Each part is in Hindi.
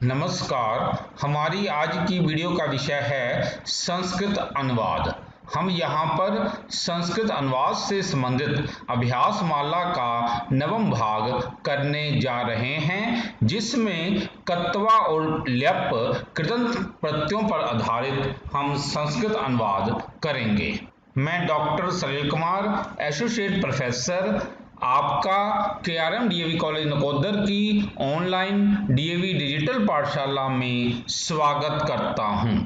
नमस्कार। हमारी आज की वीडियो का विषय है संस्कृत अनुवाद। हम यहाँ पर संस्कृत अनुवाद से संबंधित अभ्यास माला का नवम भाग करने जा रहे हैं, जिसमें कत्वा और ल्यप कृदंत प्रत्ययों पर आधारित हम संस्कृत अनुवाद करेंगे। मैं डॉक्टर सलील कुमार, एसोसिएट प्रोफेसर, आपका KRM DAV कॉलेज नकोदर की ऑनलाइन DAV डिजिटल पाठशाला में स्वागत करता हूं।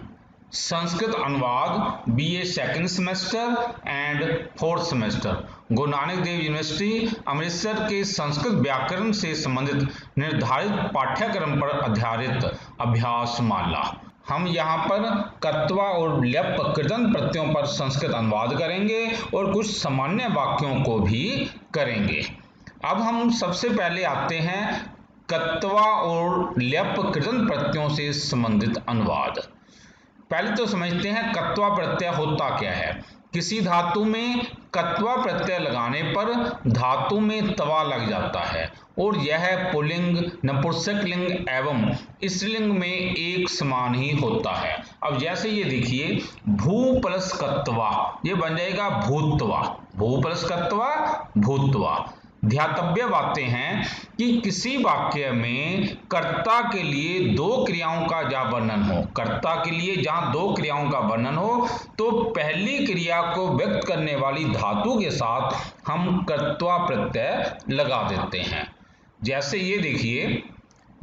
संस्कृत अनुवाद BA second semester and fourth semester Guru Nanak Dev university Amritsar के संस्कृत व्याकरण से संबंधित निर्धारित पाठ्यक्रम पर आधारित अभ्यास माला। हम यहाँ पर कत्वा और ल्यप कृदंत प्रत्ययों पर संस्कृत अनुवाद करेंगे और कुछ सामान्य वाक्यों को भी करेंगे। अब हम सबसे पहले आते हैं कत्वा और ल्यप कृदंत प्रत्ययों से संबंधित अनुवाद। पहले तो समझते हैं कत्वा प्रत्यय होता क्या है। किसी धातु में कत्वा प्रत्यय लगाने पर धातु में तवा लग जाता है और यह पुल्लिंग, नपुंसकलिंग एवं स्त्रीलिंग में एक समान ही होता है। अब जैसे ये देखिए, भू प्लस कत्वा, ये बन जाएगा भूत्वा। भू प्लस कत्वा भूत्वा। ध्यातव्य बातें हैं कि किसी वाक्य में कर्ता के लिए दो क्रियाओं का जहां वर्णन हो, कर्ता के लिए जहां दो क्रियाओं का वर्णन हो, तो पहली क्रिया को व्यक्त करने वाली धातु के साथ हम कत्वा प्रत्यय लगा देते हैं। जैसे ये देखिए,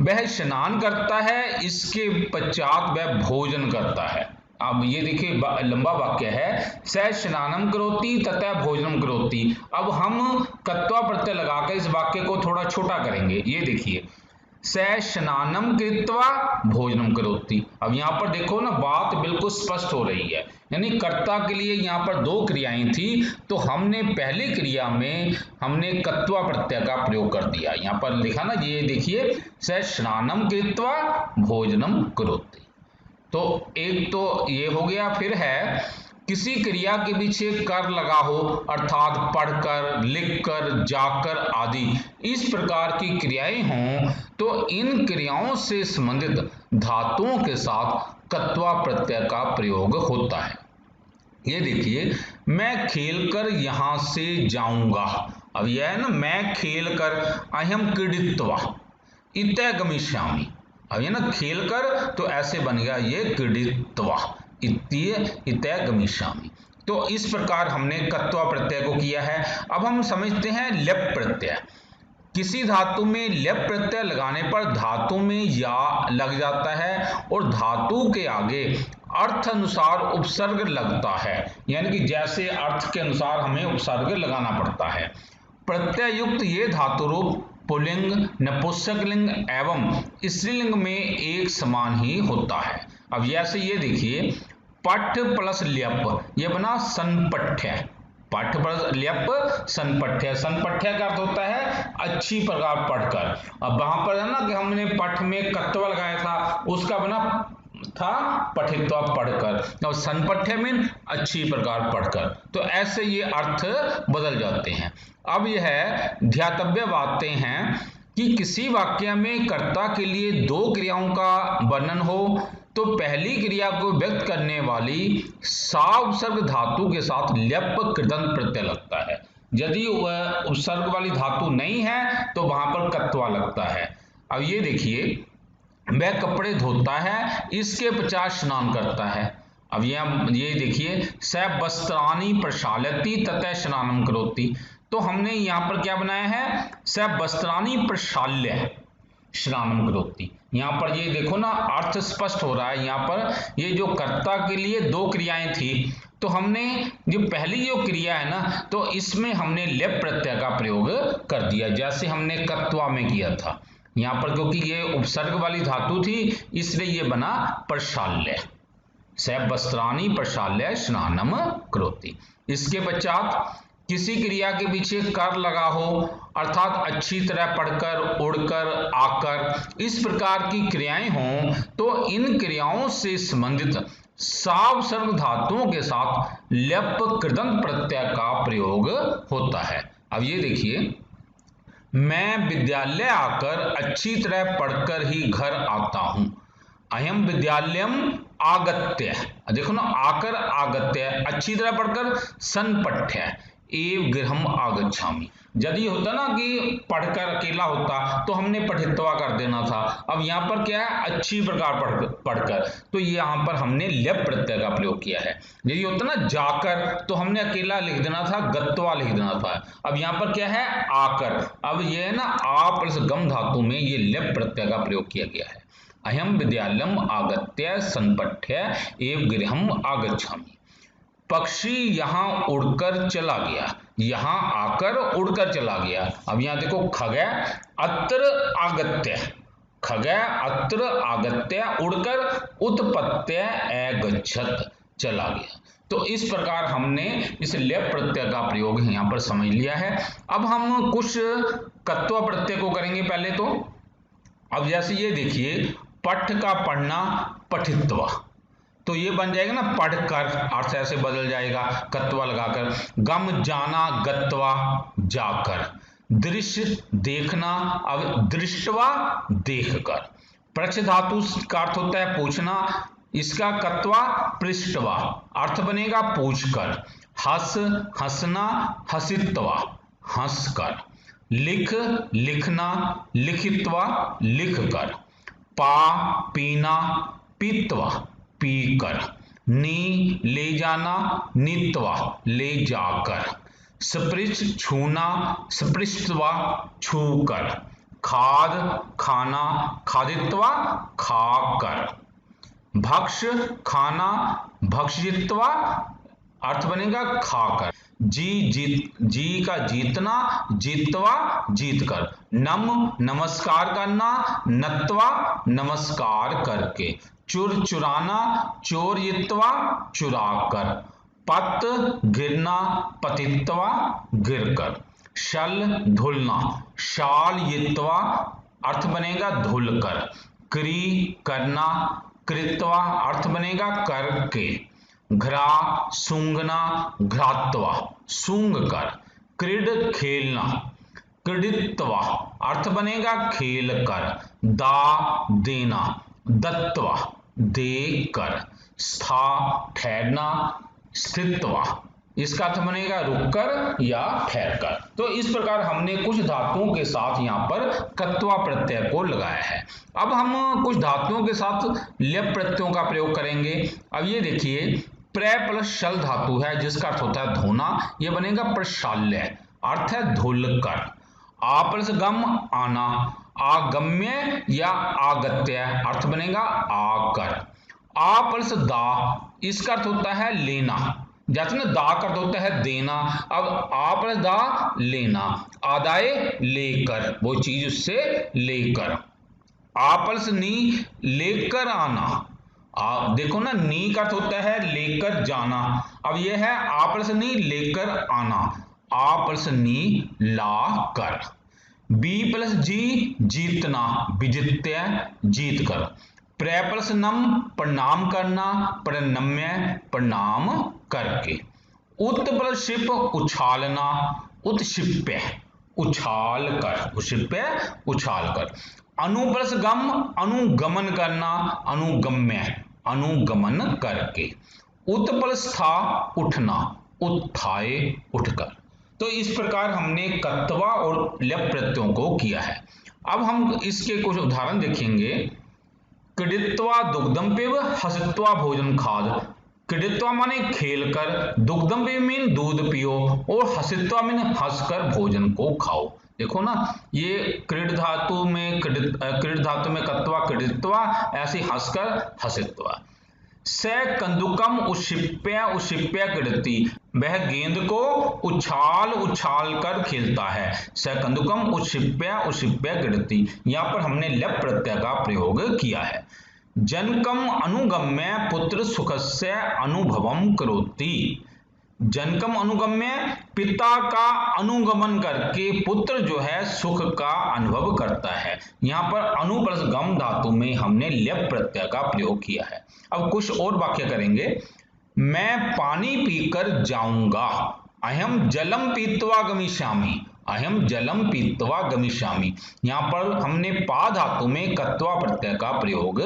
वह स्नान करता है, इसके पश्चात वह भोजन करता है। अब ये देखिए लंबा वाक्य है, स स्नानम करोति तथा भोजनम करोति। अब हम कत्वा प्रत्यय लगाकर इस वाक्य को थोड़ा छोटा करेंगे। ये देखिए, स स्नानम कृत्वा भोजनम करोति। अब यहाँ पर देखो ना, बात बिल्कुल स्पष्ट हो रही है। यानी कर्ता के लिए यहाँ पर दो क्रियाएं थी, तो हमने पहली क्रिया में हमने कत्वा प्रत्यय का प्रयोग कर दिया। यहाँ पर लिखा ना, ये देखिए, स स्नानम कृत्वा भोजनम करोति। तो एक तो ये हो गया। फिर है, किसी क्रिया के पीछे कर लगा हो, अर्थात पढ़कर, लिखकर, जाकर आदि इस प्रकार की क्रियाएं हों, तो इन क्रियाओं से संबंधित धातुओं के साथ कत्वा प्रत्यय का प्रयोग होता है। ये देखिए, मैं खेलकर यहां से जाऊंगा। अब यह है ना, मैं खेलकर, अहम क्रीडित्वा इतः गमिष्यामि। अब ये ना खेलकर, तो ऐसे बन गया ये क्रीडित्वा इतः गमिष्यामि। तो इस प्रकार हमने कत्वा प्रत्यय को किया है। अब हम समझते हैं ल्यप प्रत्यय। किसी धातु में ल्यप प्रत्यय लगाने पर धातु में या लग जाता है और धातु के आगे अर्थ अनुसार उपसर्ग लगता है। यानी कि जैसे अर्थ के अनुसार हमें उपसर्ग लगाना पड़ता है। प्रत्यय युक्त ये धातु रूप पुल्लिंग, नपुंसकलिंग एवं स्त्रीलिंग में एक समान ही होता है। अब जैसे ये देखिए, पठ प्लस ल्यप, ये बना सनपठ्य। पठ प्लस ल्यप सनपठ्य। सनपठ्य का अर्थ होता है अच्छी प्रकार पढ़कर। अब वहां पर है ना कि हमने पठ में कत्वा लगाया था, उसका बना था पठित्वा, पढ़कर। और सनपठ्य में अच्छी प्रकार पढ़कर। तो ऐसे ये अर्थ बदल जाते हैं। अब यह ध्यातव्य बातें हैं कि किसी वाक्य में कर्ता के लिए दो क्रियाओं का वर्णन हो, तो पहली क्रिया को व्यक्त करने वाली सा उपसर्ग धातु के साथ ल्यप कृदंत प्रत्यय लगता है। यदि वह उपसर्ग वाली धातु नहीं है, तो वहां पर कत्वा लगता है। अब ये देखिए, वह कपड़े धोता है, इसके पश्चात स्नान करता है। अब ये देखिए, स वस्त्राणि प्रक्षाल्यति तथा स्नानम करोति। तो हमने यहाँ पर क्या बनाया है, स वस्त्राणि प्रक्षाल्य स्नानम करोति। यहाँ पर ये देखो ना, अर्थ स्पष्ट हो रहा है। यहाँ पर ये जो कर्ता के लिए दो क्रियाएं थी, तो हमने जो पहली जो क्रिया है ना, तो इसमें हमने ल्यप प्रत्यय का प्रयोग कर दिया, जैसे हमने कत्वा में किया था। यहाँ पर क्योंकि ये उपसर्ग वाली धातु थी, इसलिए ये बना प्रक्षाल्य। स वस्त्राणि प्रक्षाल्य स्नानम करोति। इसके पश्चात किसी क्रिया के पीछे कर लगा हो, अर्थात अच्छी तरह पढ़कर, उड़कर, आकर इस प्रकार की क्रियाएं हों, तो इन क्रियाओं से संबंधित सा उपसर्ग धातुओं के साथ ल्यप कृदंत प्रत्यय का प्रयोग होता है। अब ये देखिए, मैं विद्यालय आकर अच्छी तरह पढ़कर ही घर आता हूँ। अयम विद्यालयम आगत्य, देखो ना, आकर आगत्य, अच्छी तरह पढ़कर, संपठ्य एव गृहम आगच्छामि। यदि होता ना कि पढ़कर अकेला होता तो हमने पठित्वा कर देना था, अब यहाँ पर क्या है, अच्छी प्रकार पढ़कर, तो यहाँ पर हमने ल्यप प्रत्यय का प्रयोग किया है। यदि होता ना जाकर तो हमने अकेला लिख देना था, गत्वा लिख देना था। अब यहाँ पर क्या है, आकर, अब ये है ना आ प्लस गम धातु में ये ल्यप प्रत्यय का प्रयोग किया गया है। अयम विद्यालयम आगत्य संपठ्य एव गृहम आगच्छामि। पक्षी यहाँ उड़कर चला गया, यहाँ आकर उड़कर चला गया। अब यहाँ देखो, खगय अत्र आगत्य, खगय अत्र आगत्य उड़कर उत्पत्त्य अगच्छत्, चला गया। तो इस प्रकार हमने इस ल्यप प्रत्यय का प्रयोग यहाँ पर समझ लिया है। अब हम कुछ कत्वा प्रत्यय को करेंगे पहले तो। अब जैसे ये देखिए, पठ का पढ़ना पठित्वा, तो ये बन जाएगा ना पढ़कर, अर्थ ऐसे बदल जाएगा कत्वा लगाकर। गम जाना गत्वा जाकर। दृश्य देखना, अब दृष्टवा देखकर। पृच्छ धातु का अर्थ होता है पूछना, इसका कत्वा पृष्ठवा, अर्थ बनेगा पूछकर। हस हंसना हसित्वा हंसकर। लिख लिखना लिखित्वा लिखकर। पा पीना पीत्वा पीकर। नी ले जाना नीत्वा ले जाकर। स्पृश छूना स्पृष्टवा छूकर। खाद खाना खादित्वा खाकर। भक्ष खाना भक्षित्वा, अर्थ बनेगा खाकर। जी का जीतना जीतवा जीतकर। नम नमस्कार करना नत्वा नमस्कार करके। चुर चुराना चोरयित्वा चुराकर। पत गिरना पतित्वा गिरकर। शल धुलना शालयित्वा, अर्थ बनेगा धुलकर। क्री करना कृत्वा, अर्थ बनेगा करके। घ्रा सूंघना घ्रात्वा सूंघ कर। क्रीड खेलना क्रीडित्वा, अर्थ बनेगा खेल कर। दा देना दत्वा देकर। स्था ठहरना स्थित्वा, इसका अर्थ बनेगा रुककर या ठहरकर। तो इस प्रकार हमने कुछ धातुओं के साथ यहाँ पर कत्वा प्रत्यय को लगाया है। अब हम कुछ धातुओं के साथ ल्यप प्रत्ययों का प्रयोग करेंगे। अब ये देखिए, प्र प्लस शल धातु है जिसका अर्थ होता है धोना, यह बनेगा प्रशाल्य, अर्थ है धुलकर। आ प्लस गम आना, आगम्य या आगत्य, अर्थ बनेगा आकर। आ प्लस दा, इसका अर्थ होता है लेना, जैसे ना दा का अर्थ होता है देना, अब आ प्लस दा लेना। आदाय लेकर, वो चीज उससे लेकर। आ प्लस नी लेकर आना, देखो ना, नी का अर्थ होता है लेकर जाना, अब यह है आ प्लस नी लेकर आना। आ प्लस नी ला कर। बी प्लस जी जीतना विजित्य जीत कर। प्र प्लस नम प्रणाम करना प्रणम्य प्रणाम करके। उत प्लस शिप उछालना उत्क्षिप्य उछाल कर, उक्षिप्य उछाल कर। अनु प्लस गम अनुगमन करना अनुगम्य अनुगमन करके। उत प्लस था उठना उत्थाय उठकर। तो इस प्रकार हमने कत्वा और ल्यप प्रत्ययों को किया है। अब हम इसके कुछ उदाहरण देखेंगे। क्रीडित्वा दुग्धम पिब हसित्वा भोजन खाद। क्रीडित्वा माने खेलकर, दुग्धम पिब मीन दूध पियो, और हसित्वा मीन हंसकर भोजन को खाओ। देखो ना, ये क्रीड धातु में कत्वा क्रीडित्वा, ऐसे हंसकर हसित्वा। स कंदुकम उक्षिप्य उक्षिप्य क्रीडति, वह गेंद को उछाल उछाल कर खेलता है। स कंदुकम उक्षिप्य उक्षिप्य क्रीडति, यहाँ पर हमने ल्यप प्रत्यय का प्रयोग किया है। जनकम अनुगम्य पुत्र सुखस्य अनुभवम करोति। जनकम अनुगम्य, पिता का अनुगमन करके पुत्र जो है सुख का अनुभव करता है। यहाँ पर अनु प्लस गम धातु में हमने ल्यप प्रत्यय का प्रयोग किया है। अब कुछ और वाक्य करेंगे। मैं पानी पीकर जाऊंगा, अहम जलम पीत्वा गमिष्यामि, अहम जलम पीत्वा गमिष्यामि। यहाँ पर हमने पा धातु में कत्वा प्रत्यय का प्रयोग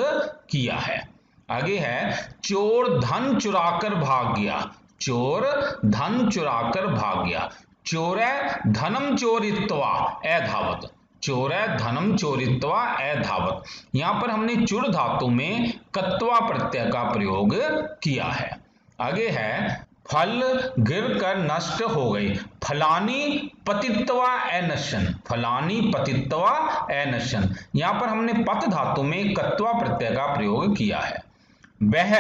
किया है। आगे है चोर धन चुराकर भाग गया। चोर धन चुराकर भाग गया। चोरै धनम चोरित्वा अधावत। चोरै धनम चोरित्वा अधावत। यहाँ पर हमने चुर धातु में कत्वा प्रत्यय का प्रयोग किया है। आगे है फल गिरकर नष्ट हो गए। फलानी पतित्वा अनशन। फलानी पतित्वा अनशन। यहाँ पर हमने पत धातु में कत्वा प्रत्यय का प्रयोग किया है। वह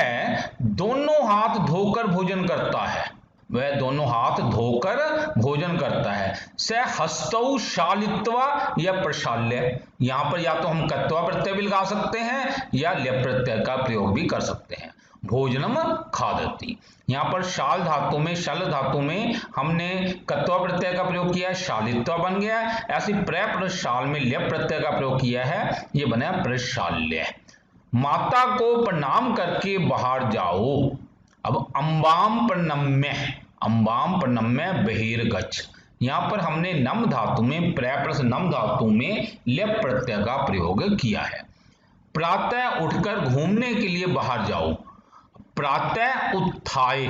दोनों हाथ धोकर भोजन करता है। वह दोनों हाथ धोकर भोजन करता है। स हस्तौ शालित्वा या प्रशाल्य। यहाँ पर या तो हम कत्वा प्रत्यय भी लगा सकते हैं या ल्यप प्रत्यय का प्रयोग भी कर सकते हैं। भोजनम खादति। यहाँ पर शाल धातु में शल धातु में हमने कत्वा प्रत्यय का प्रयोग किया है, शालित्वा बन गया। ऐसे प्रशाल में ल्यप प्रत्यय का प्रयोग किया है, ये बना प्रशाल्य। माता को प्रणाम करके बाहर जाओ। अब अम्बाम प्रणम्य। अम्बाम प्रणम्य बहिर्गच्छ। यहाँ पर हमने नम धातु में प्लस नम धातु में ल्यप प्रत्यय का प्रयोग किया है। प्रातः उठकर घूमने के लिए बाहर जाओ। प्रातः उत्थाय।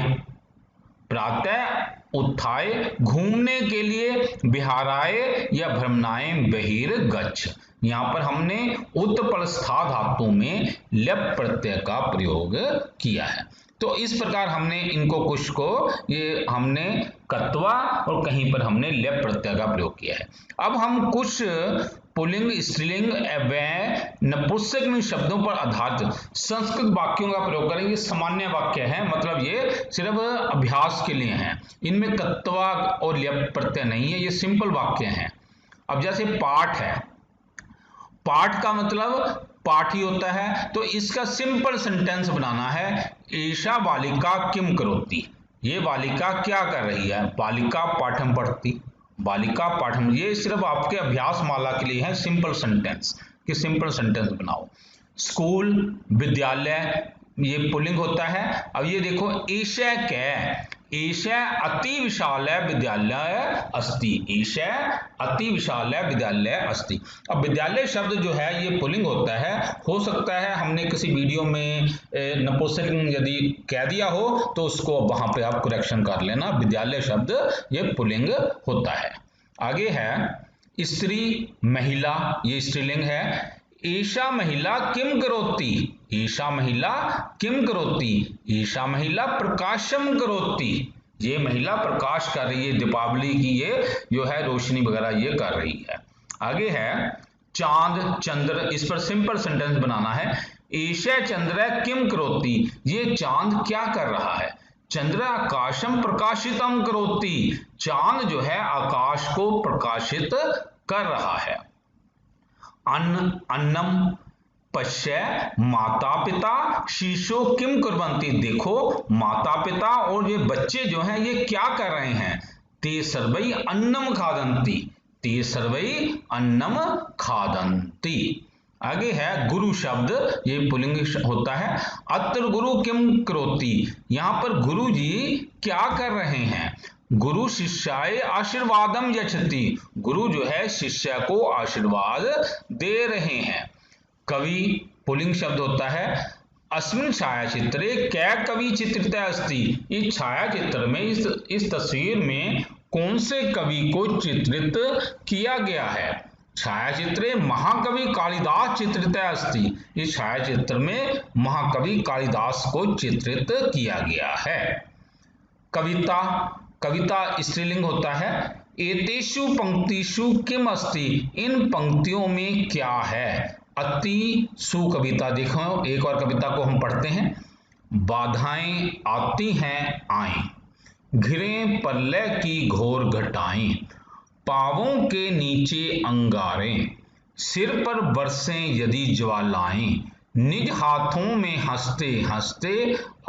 प्रातः उत्थाय घूमने के लिए विहाराय या भ्रमणाय बहिर्गच्छ। यहाँ पर हमने उत्पलस्था धातु में ल्यप प्रत्यय का प्रयोग किया है। तो इस प्रकार हमने इनको कुछ को ये हमने कत्वा और कहीं पर हमने ल्यप प्रत्यय का प्रयोग किया है। अब हम कुछ पुल्लिंग स्त्रीलिंग व नपुंसक शब्दों पर आधारित संस्कृत वाक्यों का प्रयोग करेंगे। सामान्य वाक्य है, मतलब ये सिर्फ अभ्यास के लिए हैं। इनमें कत्वा और ल्यप प्रत्यय नहीं है, ये सिंपल वाक्य हैं। अब जैसे पाठ है, पाठ का मतलब पाठ ही होता है, तो इसका सिंपल सेंटेंस बनाना है। एषा बालिका किम करोति। ये बालिका क्या कर रही है? बालिका पाठम पढ़ती। बालिका पाठम, ये सिर्फ आपके अभ्यास माला के लिए है सिंपल सेंटेंस कि सिंपल सेंटेंस बनाओ। स्कूल विद्यालय ये पुल्लिंग होता है। अब ये देखो एषः कै। एषः अति विशालः विद्यालय अस्ति। एषः अति विशालः विद्यालय अस्ति। अब विद्यालय शब्द जो है ये पुल्लिंग होता है। हो सकता है हमने किसी वीडियो में नपुंसक यदि कह दिया हो तो उसको वहां पे आप करेक्शन कर लेना। विद्यालय शब्द ये पुल्लिंग होता है। आगे है स्त्री महिला, ये स्त्रीलिंग है। एषा महिला किम करोति। एषा महिला किम करोति। एषा महिला प्रकाशम करोति। ये महिला प्रकाश कर रही है, दीपावली की ये जो है रोशनी वगैरह ये कर रही है। आगे है चांद चंद्र, इस पर सिंपल सेंटेंस बनाना है। एषा चंद्र किम करोति। ये चांद क्या कर रहा है। चंद्र आकाशम प्रकाशितम करोति। चांद जो है आकाश को प्रकाशित कर रहा है। अन्न अन्नम पश्य माता पिता शिशो किम कुर्वन्ति। देखो माता पिता और ये बच्चे जो हैं ये क्या कर रहे हैं। ते सर्वै अन्नम खादन्ति। ते सर्वै अन्नम खादन्ति। आगे है गुरु शब्द, ये पुल्लिंग होता है। अत्र गुरु किम करोति। यहाँ पर गुरु जी क्या कर रहे हैं। गुरु शिष्याय आशीर्वादम यच्छति। गुरु जो है शिष्य को आशीर्वाद दे रहे हैं। कवि पुल्लिंग शब्द होता है। अस्मिन् छायाचित्रे कै कवि चित्रित अस्ति। इस छायाचित्र में इस तस्वीर में कौन से कवि को चित्रित किया गया है। छायाचित्रे महाकवि कालिदास चित्रित अस्ति। इस छायाचित्र में महाकवि कालिदास को चित्रित किया गया है। कविता, कविता स्त्रीलिंग होता है। एतेषु पंक्तिषु किम अस्ति। इन पंक्तियों में क्या है। अति सुकविता, देखो एक और कविता को हम पढ़ते हैं। बाधाएं आती हैं आए, घिरे प्रलय की घोर घटाएं, पांवों के नीचे अंगारें, सिर पर बरसें यदि ज्वालाएं, निज हाथों में हंसते हंसते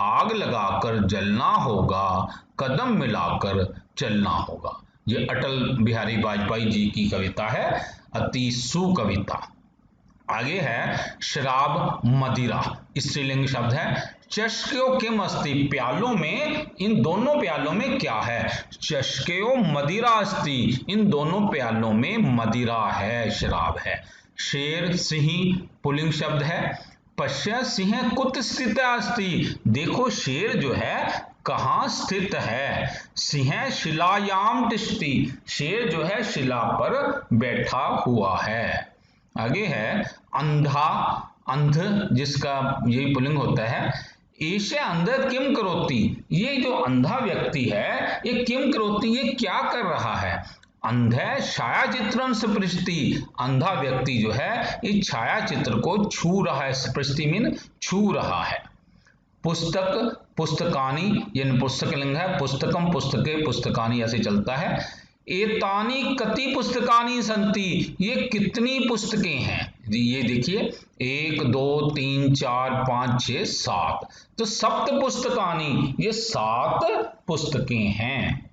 आग लगाकर जलना होगा, कदम मिलाकर चलना होगा। ये अटल बिहारी वाजपेयी जी की कविता है, अति सुकविता। आगे है शराब मदिरा, स्त्रीलिंग शब्द है। चष्क्यो किम अस्ति, प्यालों में, इन दोनों प्यालों में क्या है? चष्क्यो मदिरा अस्ति, इन दोनों प्यालों में मदिरा है, शराब है। शेर सिंह पुल्लिंग शब्द है। पश्य सिंह कुत स्थित अस्ति, देखो शेर जो है कहाँ स्थित है। सिंह शिलायाम तिष्ठति, शेर जो है शिला पर बैठा हुआ है। आगे है अंधा, अंध जिसका यही पुल्लिंग होता है। एषे अंध किम करोति, ये जो अंधा व्यक्ति है ये किम करोति, ये क्या कर रहा है? अंध छायाचित्रम स्पृशति, अंधा व्यक्ति जो है इस छायाचित्र को छू रहा है। स्पृशति मीन छू रहा है। पुस्तक पुस्तकानी, ये पुस्तकलिंग है। पुस्तकम पुस्तके पुस्तकानी ऐसे चलता है। एतानी कति पुस्तकानी संति, ये कितनी पुस्तकें हैं? ये देखिए 1 2 3 4 5 6 7, तो सप्त पुस्तकानी, ये 7 पुस्तकें हैं।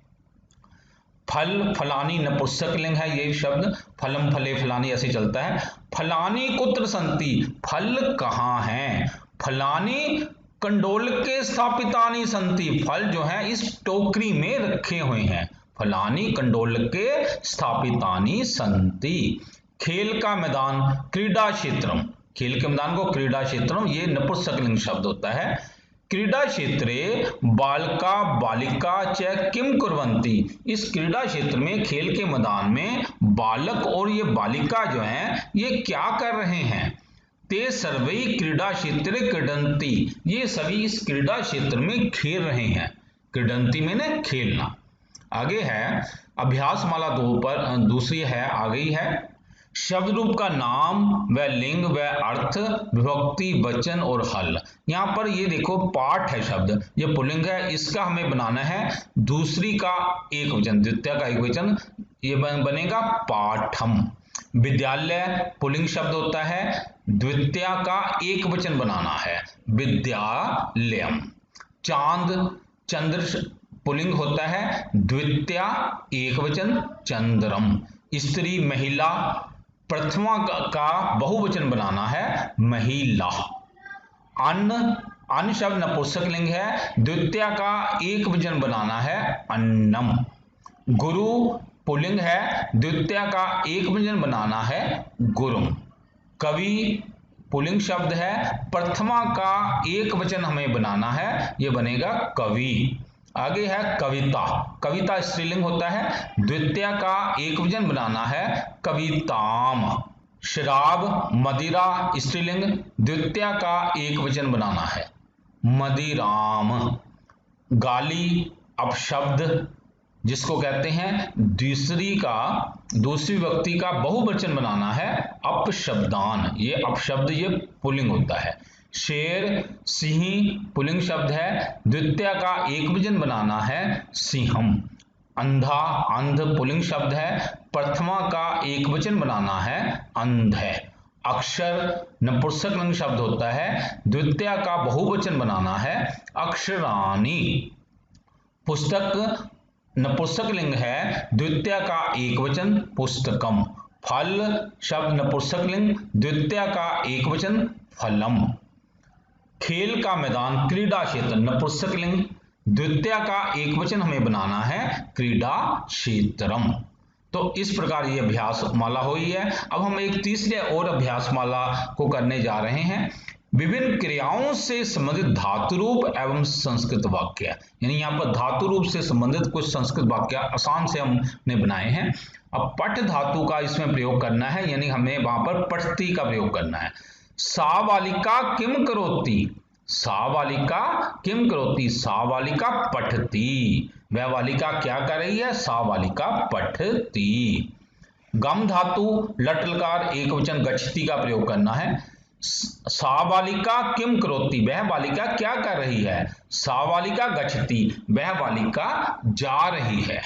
फल फलानी नपुंसकलिंग है ये शब्द। फलम फले फलानी ऐसे चलता है। फलानी कुत्र संति, फल कहाँ हैं? फलानी कंडोल के स्थापितानी संति, फल जो है इस टोकरी में रखे हुए हैं। फलानी कंडोल के स्थापितानी संति। खेल का मैदान क्रीडा क्षेत्रम, खेल के मैदान को क्रीडा क्षेत्रम, ये नपुंसकलिंग शब्द होता है। क्रीडा क्षेत्रे बालका बालिका च किम कुर्वन्ति, इस क्रीडा क्षेत्र में, खेल के मैदान में बालक और ये बालिका जो हैं ये क्या कर रहे हैं? ते सर्वे क्रीडा क्षेत्रे क्रीडन्ति, ये सभी इस क्रीडा क्षेत्र में खेल रहे हैं। क्रीडन्ति में खेलना। आगे है अभ्यास माला 2 पर दूसरी है, आ गई है। शब्द रूप का नाम व लिंग व अर्थ, विभक्ति, वचन और हल। यहाँ पर ये देखो पाठ है शब्द, ये पुल्लिंग है, इसका हमें बनाना है दूसरी का एक वचन, द्वितीय का एक वचन, ये बनेगा पाठम। विद्यालय पुल्लिंग शब्द होता है, द्वितीय का एक वचन बनाना है, विद्यालयम। चांद चंद्र पुल्लिंग होता है, द्वितीय एक वचन, चंद्रम। स्त्री महिला प्रथमा का बहुवचन बनाना है, महिला। अन्न, अन्न शब्द नपुंसकलिंग है, द्वितीय का एक वचन बनाना है, अन्नम। गुरु पुल्लिंग है, द्वितीय का एक वचन बनाना है, गुरुम। कवि पुल्लिंग शब्द है, प्रथमा का एक वचन हमें बनाना है, ये बनेगा कवि। आगे है कविता, कविता स्त्रीलिंग होता है, द्वितीय का एक वचन बनाना है, कविताम। शराब मदिरा स्त्रीलिंग, द्वितीय का एक वचन बनाना है, मदिराम। गाली अपशब्द जिसको कहते हैं दूसरी व्यक्ति का बहुवचन बनाना है, अपशब्दान, ये अपशब्द ये पुल्लिंग होता है। शेर सिंह पुल्लिंग शब्द है, द्वितीय का एक वचन बनाना है, सिंहम। अंधा अंध पुल्लिंग शब्द है, प्रथमा का एक वचन बनाना है, अंध है। अक्षर नपुंसकलिंग शब्द होता है, द्वितीय का बहुवचन बनाना है, अक्षराणि। पुस्तक नपुंसकलिंग है, द्वितीय का एक वचन, पुस्तकम। फल शब्द नपुंसकलिंग, द्वितीय का एक वचन, फलम। खेल का मैदान क्रीडा क्षेत्र नपुंसकलिंग, द्वितीय का एक वचन हमें बनाना है, क्रीडा क्षेत्रम। तो इस प्रकार ये अभ्यास माला हुई है। अब हम एक तीसरे और अभ्यास माला को करने जा रहे हैं। विभिन्न क्रियाओं से संबंधित धातु रूप एवं संस्कृत वाक्य, यानी यहाँ पर धातु रूप से संबंधित कुछ संस्कृत वाक्य आसान से हमने बनाए हैं। अब पठ धातु का इसमें प्रयोग करना है, यानी हमें वहां पर पठती का प्रयोग करना है। सा बालिका किम करोति, सा बालिका किम करोति, सा बालिका पठती, वह बालिका क्या कर रही है, सा बालिका पठती। गम धातु लट लकार एक वचन गच्छति का प्रयोग करना है। सा बालिका किम करोति, वह बालिका क्या कर रही है, सा बालिका गच्छति, वह बालिका जा रही है।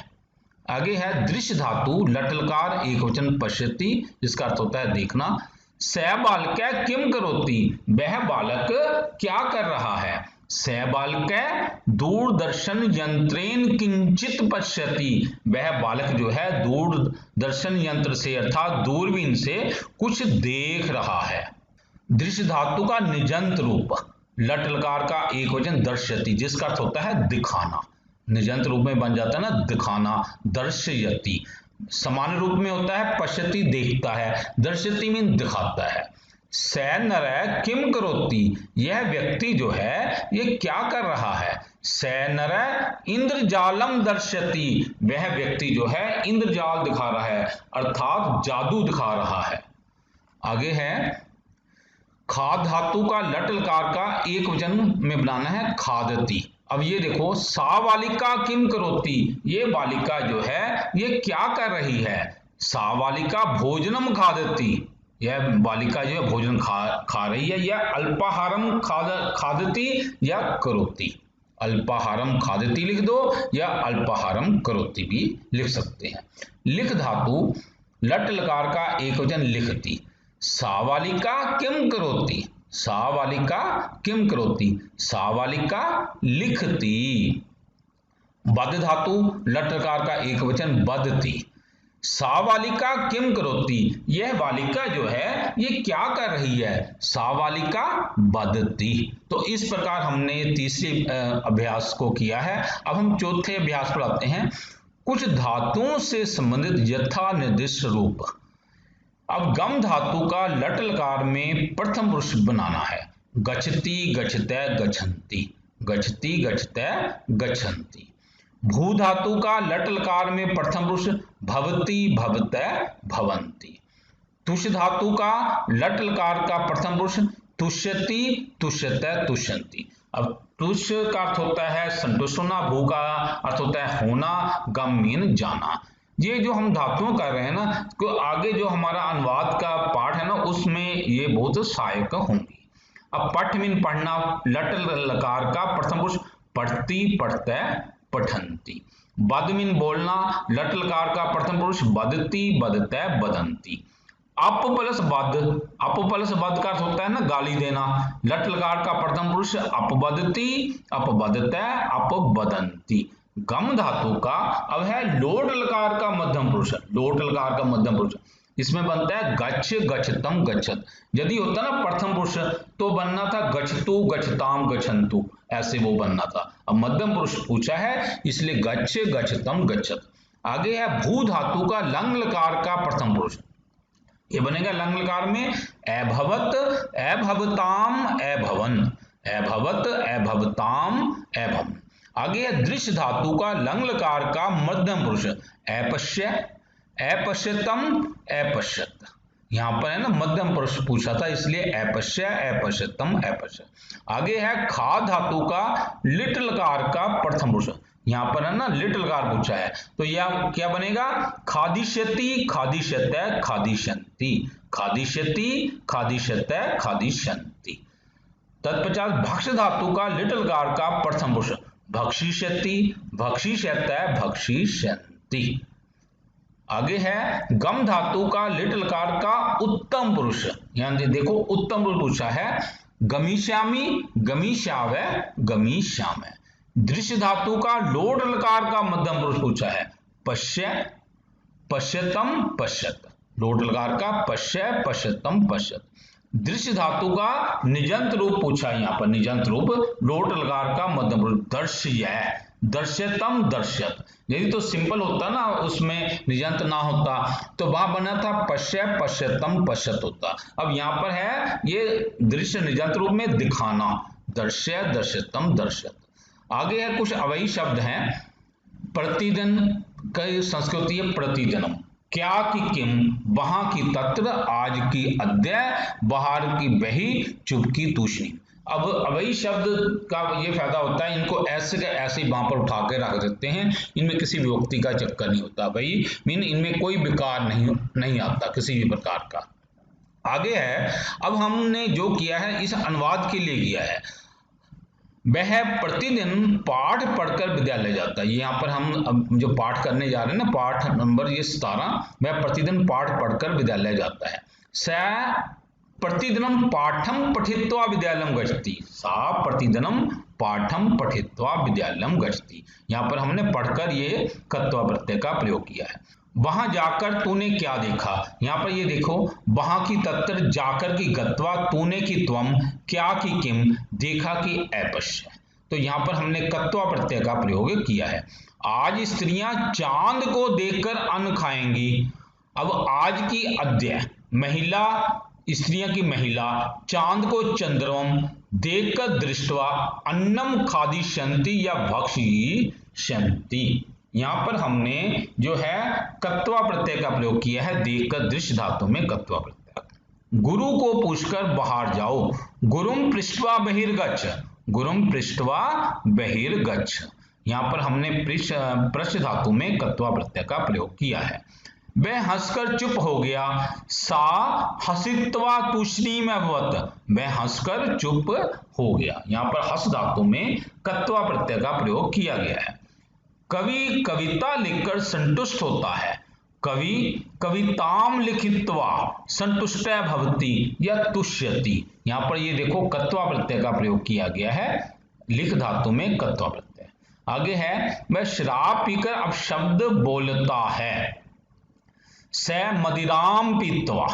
आगे है दृश्य धातु लट लकार एक वचन पश्यति, जिसका अर्थ होता है देखना। स बालिका किम करोति, वह बालक क्या कर रहा है, स बालक दूरदर्शन यंत्रेण किंचित पश्यति, वह बालक जो है दूरदर्शन यंत्र से अर्थात दूरबीन से कुछ देख रहा है। दृश्य धातु का निजंत रूप, लट लकार का एक वचन दर्शयति, जिसका अर्थ होता है दिखाना, निजंत रूप में बन जाता है ना दिखाना, दर्शयति। सामान्य रूप में होता है पश्यति देखता है, दर्शयति मीन दिखाता है। स नर किम करोति, यह व्यक्ति जो है ये क्या कर रहा है। स नर इंद्रजालम दर्शयति, वह व्यक्ति जो है इंद्रजाल दिखा रहा है अर्थात जादू दिखा रहा है। आगे है खाद धातु का लट लकार का एक वचन में बनाना है खादती। अब ये देखो सा बालिका किम करोति, ये बालिका जो है ये क्या कर रही है। सा बालिका भोजनम खादती, यह बालिका जो है भोजन खा रही है, या अल्पाहारम खादती या करोति। अल्पाहारम खादती लिख दो या अल्पाहारम करोति भी लिख सकते हैं। लिख धातु लट लकार का एक वचन लिखती। सा बालिका किम करोति, सा बालिका किम करोति, सा बालिका लिखती। बद धातु लट लकार का एक वचन बदती। सा बालिका किम करोति, यह बालिका जो है ये क्या कर रही है। सा बालिका बदती। तो इस प्रकार हमने तीसरे अभ्यास को किया है। अब हम चौथे अभ्यास पर आते हैं, कुछ धातुओं से संबंधित यथा निर्दिष्ट रूप। अब गम धातु का लट लकार में प्रथम पुरुष बनाना है। गच्छति गच्छते गच्छन्ति, गच्छति गच्छते गच्छन्ति। भू धातु का लट लकार में प्रथम पुरुष भवति भवते भवन्ति। तुष धातु का लट लकार का प्रथम पुरुष तुष्यति तुष्यते तुष्यन्ति। अब तुष का अर्थ होता है संतुष्ट होना, भू का अर्थ होता है होना, गम मीन जाना। ये जो हम धातुओं कर रहे हैं ना, तो आगे जो हमारा अनुवाद का पाठ है ना उसमें ये बहुत सहायक होंगी। अब पठ मीन पढ़ना, लट लकार का प्रथम पुरुष पढ़ती पढ़ते पठन्ति। बद मीन बोलना, लट लकार का प्रथम पुरुष बदती बदते बदंती। अप प्लस बद का अर्थ होता है ना गाली देना, लट लकार का प्रथम पुरुष अपबदती अपबदते अपबदंती। गम धातु का अब है लोट लकार का मध्यम पुरुष, लोट लकार का मध्यम पुरुष, इसमें बनता है गच्छ गच्छतम गच्छत। यदि होता ना प्रथम पुरुष तो बनना था गच्छतु गच्छताम गच्छन्तु, ऐसे वो बनना था। अब मध्यम पुरुष पूछा है इसलिए गच्छ गच्छतम गच्छत। आगे है भू धातु का लंग लकार का प्रथम पुरुष, ये बनेगा लंग लकार में अभवत अभवताम अभवन, अभवत अभवताम अभवन। आगे है दृश्य धातु का लंग लकार का मध्यम पुरुष अपश्य अपश्यतम अपश्यत। यहां पर है ना मध्यम पुरुष पूछा था इसलिए अपश्य अपश्यतम अपश्यत। आगे है खा धातु का लिट लकार का प्रथम पुरुष, यहां पर है ना लिट लकार पूछा है तो यह क्या बनेगा खादिष्यति खादिष्यते खादिष्यन्ति, खादिष्यति खादिष्यते खादिष्यन्ति। तत्पश्चात भक्ष धातु का लिट लकार का प्रथम पुरुष भक्षिष्यति भक्षिष्यते भक्षिष्यन्ति। आगे है गम धातु का लिट लकार का उत्तम पुरुष, यहां देखो उत्तम पुरुष पूछा है गमीष्यामि गमीष्यावे गमीष्यामे। दृश्य धातु का लोट लकार का मध्यम पुरुष पूछा है पश्य पश्यतम पश्यत, लोट लकार का पश्य पश्यतम पश्यत। दृश्य धातु का निजंत रूप पूछा है, यहाँ पर निजंत रूप लोट लकार का मध्यम पुरुष दर्श्य दर्श्यतम दर्श्यत। यदि तो सिंपल होता ना उसमें निजंत ना होता तो वहां बना था पश्य पश्यतम पश्यत होता। अब यहाँ पर है ये दृश्य निजंत रूप में दिखाना दर्श्य दर्श्यतम दर्श्यत। आगे है कुछ अवयवी शब्द हैं। प्रतिदिन कई संस्कृति है प्रतिदिनम, क्या की किम, वहां की तत्र, आज की अद्य, बाहर की बही, चुप की तूषणी। अब अवयवी शब्द का ये फायदा होता है इनको ऐसे के ऐसे ही वहां पर उठा के रख देते हैं, इनमें किसी भी व्यक्ति का चक्कर नहीं होता भाई, मीन इनमें कोई विकार नहीं आता किसी भी प्रकार का। आगे है अब हमने जो किया है इस अनुवाद के लिए किया है, वह प्रतिदिन पाठ पढ़कर विद्यालय जाता है। यहाँ पर हम जो पाठ करने जा रहे हैं ना पाठ नंबर ये 17, वह प्रतिदिन पाठ पढ़कर विद्यालय जाता है। स प्रतिदिनं पाठं पठित्वा विद्यालयं गच्छति। सा प्रतिदिनं पाठं पठित्वा विद्यालयं गच्छति। यहाँ पर हमने पढ़कर ये कत्वा प्रत्यय का प्रयोग किया है। वहां जाकर तूने क्या देखा, यहाँ पर ये देखो, वहां की तत्र, जाकर की गत्वा, तूने की त्वम, क्या की किम, देखा की ऐपश्य। तो यहाँ पर हमने कत्वा प्रत्यय का प्रयोग किया है। आज स्त्रियां चांद को देखकर अन्न खाएंगी। अब आज की अद्य, महिला, स्त्रियां की महिला, चांद को चंद्रम देखकर दृष्टवा अन्नम खादिष्यन्ति या भक्षिष्यन्ति। यहां पर हमने जो है कत्वा प्रत्यय का प्रयोग किया है, देखकर दृश्य धातु में कत्वा प्रत्यय। गुरु को पूछकर बाहर जाओ, गुरुम पृष्ठवा बहिर्गच्छ, गुरुम पृष्ठवा बहिर्गच्छ। यहां पर हमने पृष्ठ धातु में कत्वा प्रत्यय का प्रयोग किया है। वह हंसकर चुप हो गया, सा हसित्वा तूष्णीम अभवत्, वह हंसकर चुप हो गया। यहां पर हस धातु में कत्वा प्रत्यय का प्रयोग किया गया है। कवि कविता लिखकर संतुष्ट होता है, कवि कविताम लिखित्वा संतुष्ट भवति या तुष्यति। यहां पर ये देखो कत्वा प्रत्यय का प्रयोग किया गया है, लिख धातु में कत्वा प्रत्यय। आगे है, वह शराब पीकर अपशब्द बोलता है, स मदिराम पीत्वा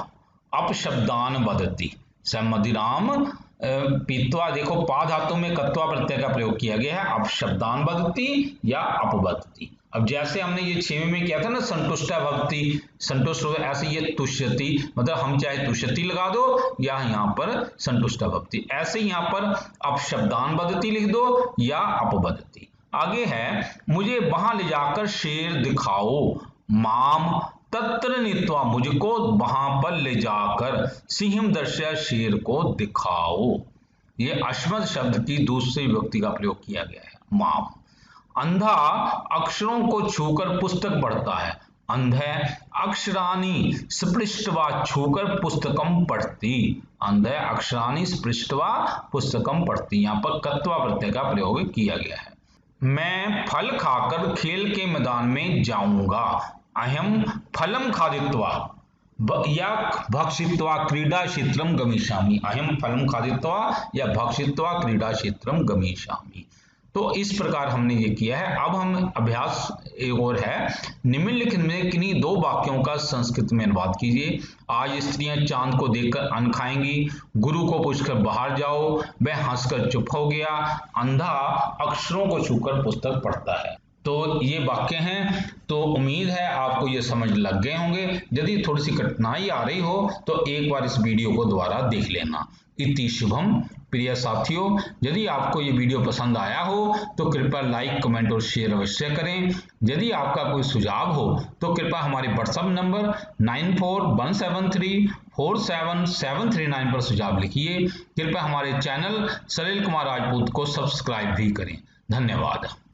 अपशब्दान वदति, स मदिराम पीत्वा, देखो पा धातु में कत्वा प्रत्यय का प्रयोग किया गया है, अपशब्दान वदति या अपवदति। अब जैसे हमने ये 6वें में किया था ना, संतुष्ट भवति, संतुष्ट हो, ऐसे ये तुष्यति, मतलब हम चाहे तुष्यति लगा दो या यहाँ पर संतुष्ट भवति, ऐसे यहाँ पर अपशब्दान वदति लिख दो या अपवदति। आगे है, मुझे वहां ले जाकर शेर दिखाओ, माम तत्र नीत्वा, मुझको वहां पर ले जाकर, सिंहम दर्शय, शेर को दिखाओ। ये अश्मद शब्द की दूसरी विभक्ति का प्रयोग किया गया है, माम। अंधा अक्षरों को छूकर पुस्तक पढ़ता है, अंधे अक्षराणि स्पृष्ट्वा, छूकर पुस्तकम पढ़ती, अंधे अक्षराणि स्पृष्ट्वा पुस्तकम पढ़ती। यहाँ पर कत्वा प्रत्यय का प्रयोग किया गया है। मैं फल खाकर खेल के मैदान में जाऊंगा, अहम फलम खादित्वा या भक्षित्वा क्रीडा क्षेत्रम गमिष्यामि, अहम फलम खादित्वा या भक्षित्वा क्रीडा क्षेत्रम गमिष्यामि। तो इस प्रकार हमने ये किया है। अब हम अभ्यास एक और है, निम्नलिखित में किन्हीं दो वाक्यों का संस्कृत में अनुवाद कीजिए। आज स्त्रियां चांद को देखकर अन्न खाएंगी, गुरु को पूछकर बाहर जाओ, वह हंसकर चुप हो गया, अंधा अक्षरों को छूकर पुस्तक पढ़ता है। तो ये वाक्य हैं। तो उम्मीद है आपको ये समझ लग गए होंगे। यदि थोड़ी सी कठिनाई आ रही हो तो एक बार इस वीडियो को दोबारा देख लेना। इति शुभम। प्रिय साथियों, यदि आपको ये वीडियो पसंद आया हो तो कृपया लाइक, कमेंट और शेयर अवश्य करें। यदि आपका कोई सुझाव हो तो कृपया हमारे व्हाट्सएप नंबर 9417347739 पर सुझाव लिखिए। कृपया हमारे चैनल सलिल कुमार राजपूत को सब्सक्राइब भी करें। धन्यवाद।